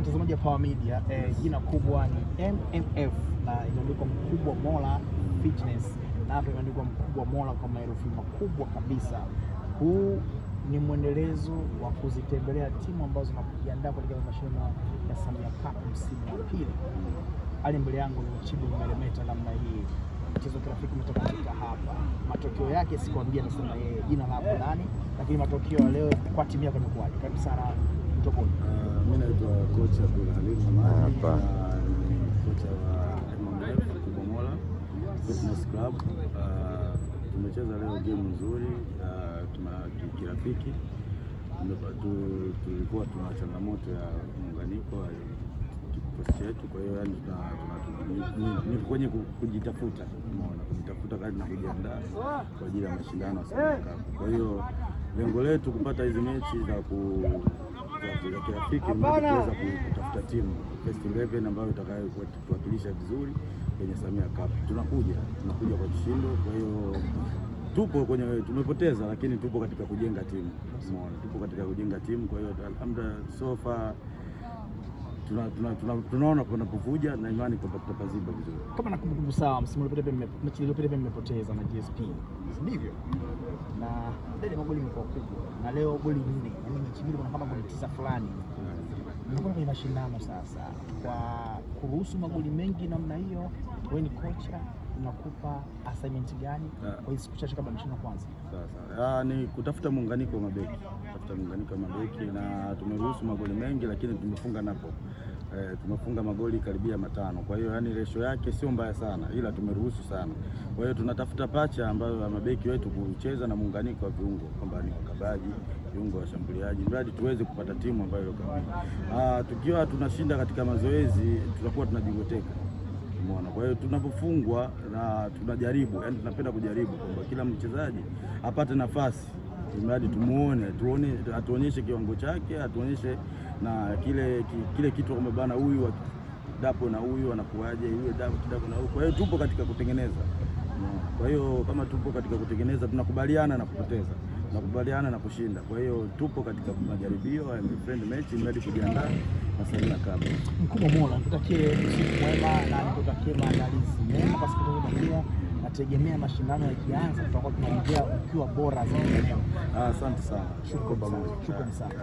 Mtazamaji wa Power Media, jina kubwa ni MMF na imeandikwa Mkubwa Mola Fitness, na hapa imeandikwa Mkubwa Mola kwa maherufi makubwa kabisa. Huu ni mwendelezo wa kuzitembelea timu ambazo zinajiandaa katika mashindano ya Samia Cup msimu wa pili. Ali mbele yangu ni Chibu Meremeta namna hii. Mchezo wa kirafiki umetamatika hapa. Matokeo yake sikwambia nasema yeye jina lako nani, lakini matokeo leo kwa timu yako imekuwaje? Karibu sana mtokoni. Mimi naitwa kocha Abdulhalim Hamadi, kocha wa MMF Mkubwa Mola Fitness Club. Tumecheza leo game nzuri, tuna kirafiki. Tulikuwa tuna changamoto ya muunganiko kikosi chetu, kwa hiyo yani ni kwenye kujitafuta, umeona, kujitafuta kadri na kujiandaa kwa ajili ya mashindano ya Samia Cup. Kwa hiyo lengo letu kupata hizi mechi za kirafiki ni kuweza kutafuta timu first 11 ambayo itakayotuwakilisha vizuri kwenye Samia Cup. Tunakuja kwa kishindo, kwa hiyo tupo kwenye, tumepoteza lakini tupo katika kujenga timu, umeona, tupo katika kujenga timu. Kwa hiyo alhamdulillah so far tunaona kunapovuja na imani kwamba tutapaziba vizuri. Kama nakumbuka sawa, msimu uliopita mechi iliyopita mmepoteza na GSP, ndivyo? Na ndio magoli yamekuwa kubwa, na leo goli 4, yani mechi mbili kuna kama goli 9 fulani. Mnakuwa kwenye mashindano sasa, kwa kuruhusu magoli mengi namna hiyo, wewe ni kocha, unakupa assignment gani kwa hizo siku chache kabla mashindano kwanza? Sasa ni kutafuta muunganiko wa mabeki, na tumeruhusu magoli mengi lakini tumefunga napo. Tumefunga magoli karibia 5. Kwa hiyo yani ratio yake sio mbaya sana, ila tumeruhusu sana. Kwa hiyo tunatafuta pacha ambayo mabeki wetu kucheza na muunganiko wa viungo, kwamba ni wakabaji, viungo washambuliaji, mradi tuweze kupata timu ambayo iko kamili. Tukiwa tunashinda katika mazoezi tutakuwa tunajigoteka, umeona. Kwa hiyo tunapofungwa na tunajaribu, yani tunapenda kujaribu kwamba kila mchezaji apate nafasi, mradi atuonyeshe kiwango chake, atuonyeshe na kile kitu kwamba bana huyu dapo na huyu anakuaje, huyu dapo na huyu. Kwa hiyo tupo katika kutengeneza. Kwa hiyo kama tupo katika kutengeneza, tunakubaliana na kupoteza, tunakubaliana na kushinda. Kwa hiyo tupo katika majaribio ya friend match, mradi kujiandaa na Samia Cup. Mkubwa Mola, nikutakie usiku mwema na nikutakie maandalizi mema kwa siku zinazokuja. Nategemea mashindano yakianza tutakuwa tunaingia ukiwa bora zaidi. Asante sana. Shukrani sana.